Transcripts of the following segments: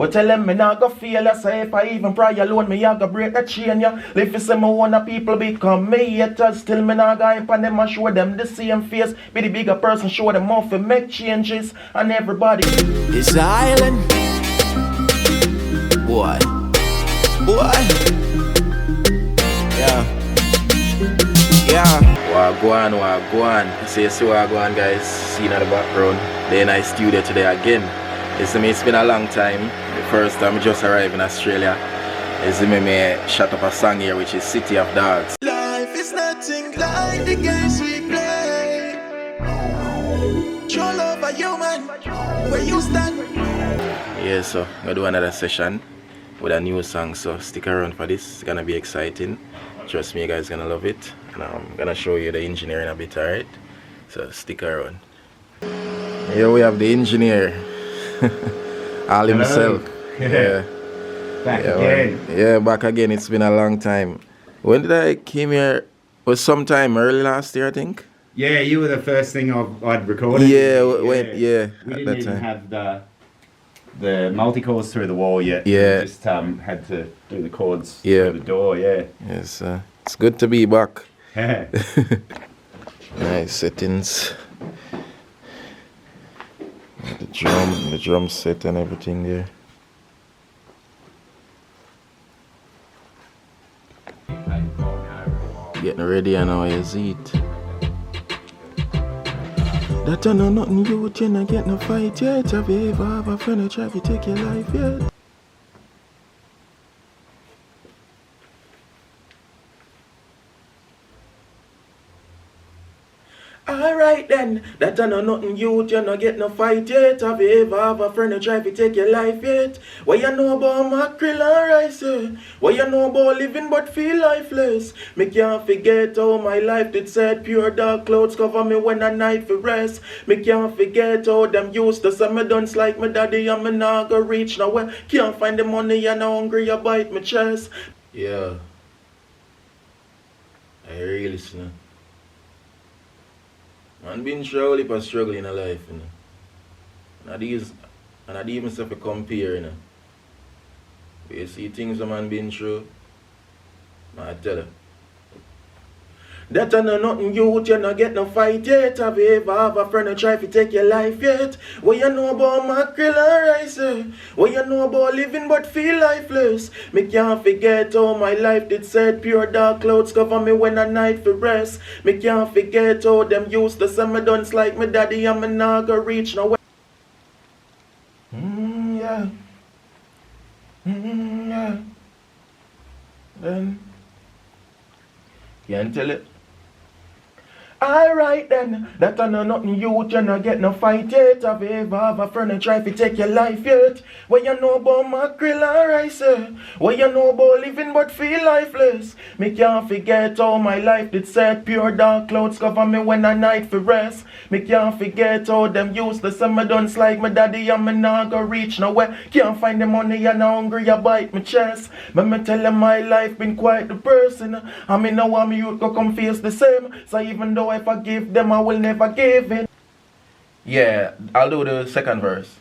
But tell them me not go feel I say if I even pry alone, me I go break the chain, yeah. If you say me wanna people become me haters, still me not go imp on them and show them the same face. Be the bigger person, show them off and make changes. And everybody It's the island. Boy. Yeah. Wagwan. See Wagwan guys, seen at the background. They're in our studio today again. It's been a long time. The first time I just arrived in Australia. Me shut up a song here which is City of Dogs. Life is nothing like the games we play. Show love a human where you stand. Yeah, so I'm gonna do another session with a new song, so stick around for this. It's gonna be exciting. Trust me, you guys gonna love it. And I'm gonna show you the engineering a bit, alright? So stick around. Here we have the engineer. All himself. Yeah. Back again. Yeah, back again. It's been a long time. When did I came here? Was sometime early last year, I think. Yeah, you were the first thing I'd recorded. Yeah, We at didn't that even time. have the multi-chords through the wall yet. Yeah. We just had to do the chords Yeah. through the door, yeah. Yes, it's good to be back. Yeah. Nice settings. The drum set and everything there. Getting ready and now you see it. That I know nothing you not get no fight yet. Have you ever have a friend who try to take your life yet? Alright then, that I know nothing you not get no fight yet. Have you ever have a friend who try to take your life yet? What you know about mackerel and rice? What you know about living but feel lifeless? Me can't forget how my life did set pure dark clouds cover me when I night for rest. Me can't forget how them used to say me dunce like my daddy and me nah go reach nowhere. Can't find the money and I'm hungry, I bite my chest. Yeah. I really listen. Man been through a heap of struggle in a life, you know. And I even say to compare, you know. But you see things a man been through, I tell you. That I know nothing you not get no fight yet. Have you ever have a friend who try to take your life yet? What you know about mackerel and rice? What you know about living but feel lifeless? Me can't forget how my life did set pure dark clouds cover me when I night for rest. Me can't forget how them used to say me dunce like my daddy and me nah go reach nowhere. Yeah. Yeah. Then can't tell it. Alright then, that I know nothing you not get no fight yet. Have you ever have a friend who try to take your life yet? What you know about mackerel and rice? What you know about living but feel lifeless? Me can't forget how my life did set pure dark clouds cover me when I night for rest. Me can't forget how them used to say me dunce like my daddy and me nah go reach nowhere. Can't find the money and I'm hungry, I bite my chest. Me tell them my life been quite the person. I mean now I'm youth go come face the same. So even though I forgive them, I will never give in. Yeah, I'll do the second verse.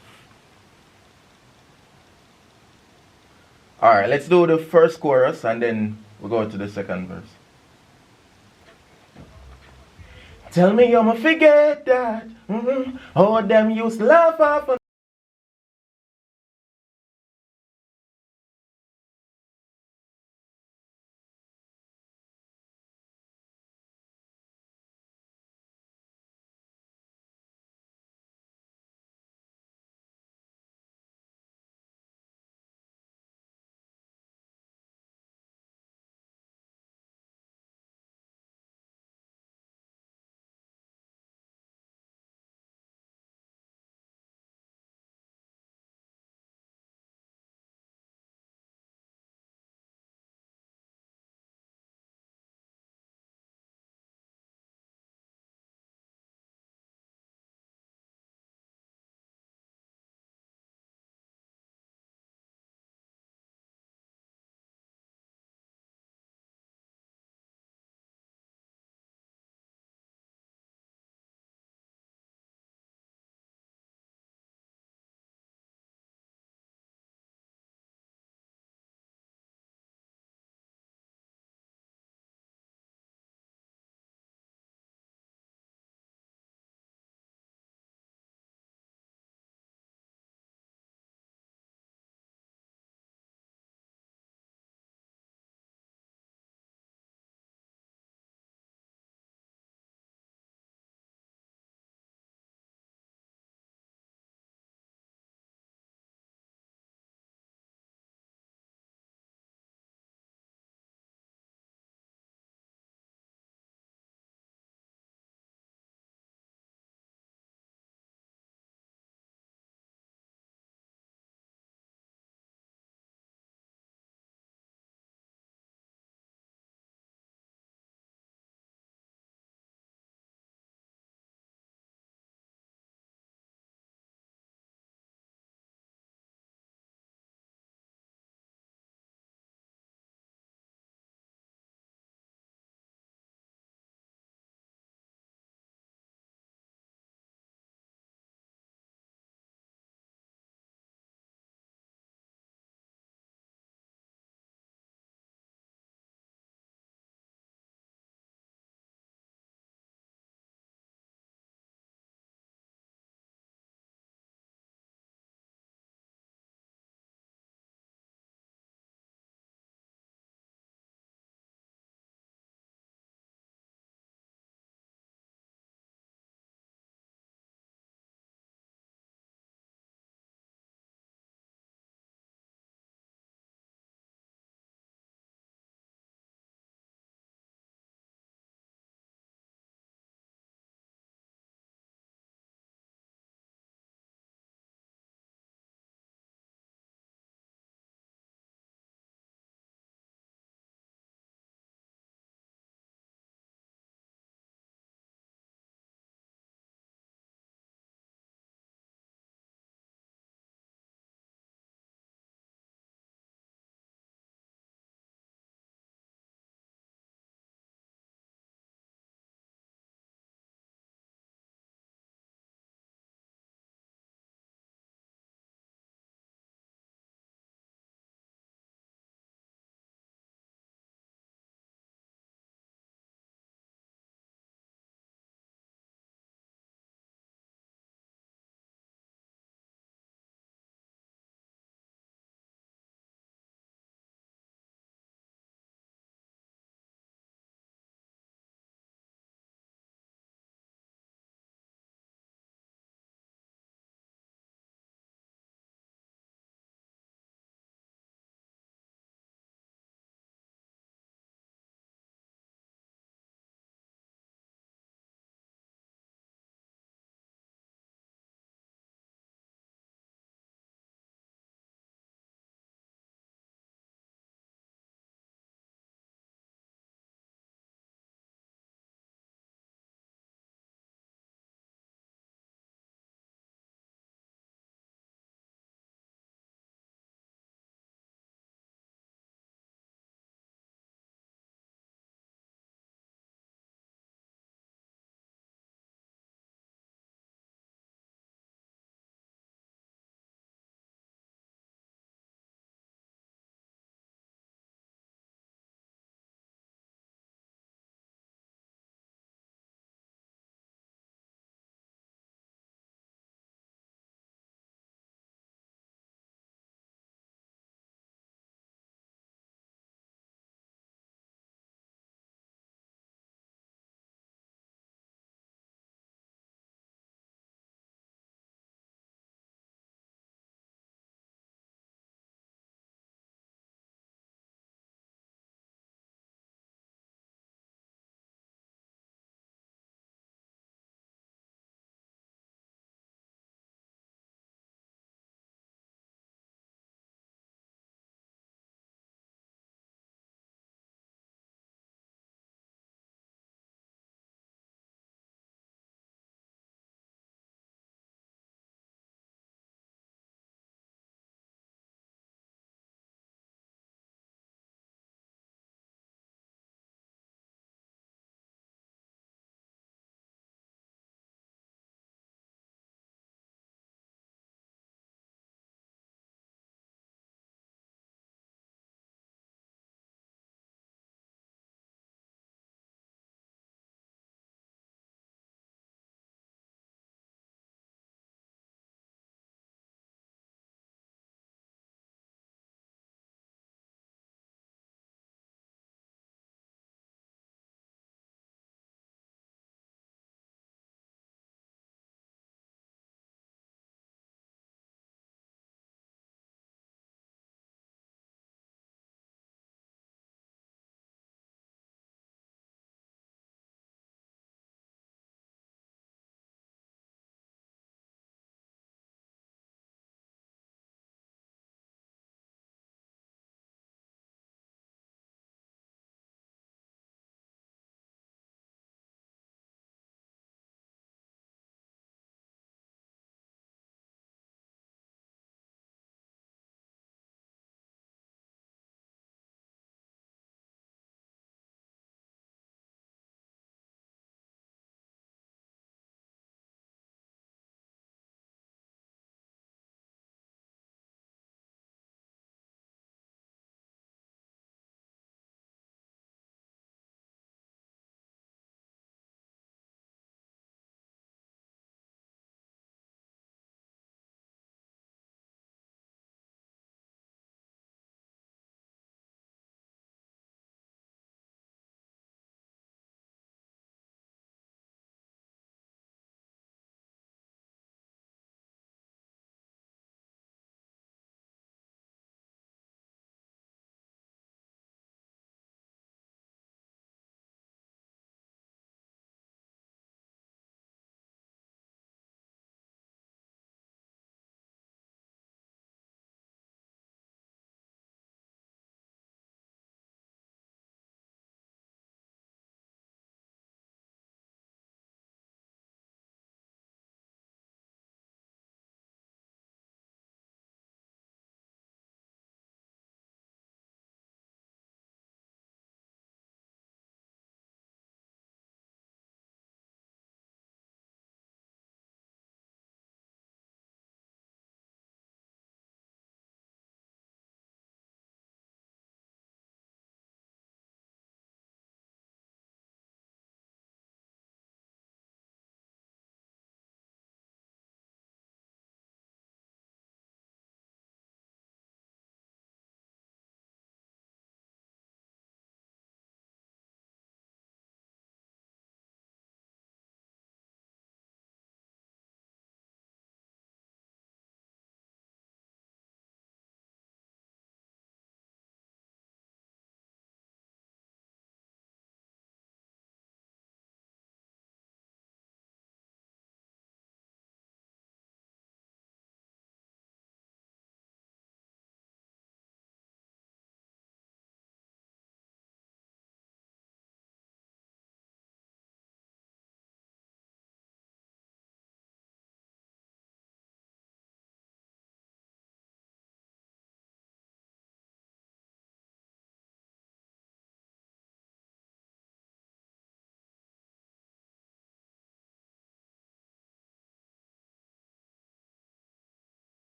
Alright, let's do the first chorus and then we'll go to the second verse. Tell me I'ma forget that. Oh, them used to laugh off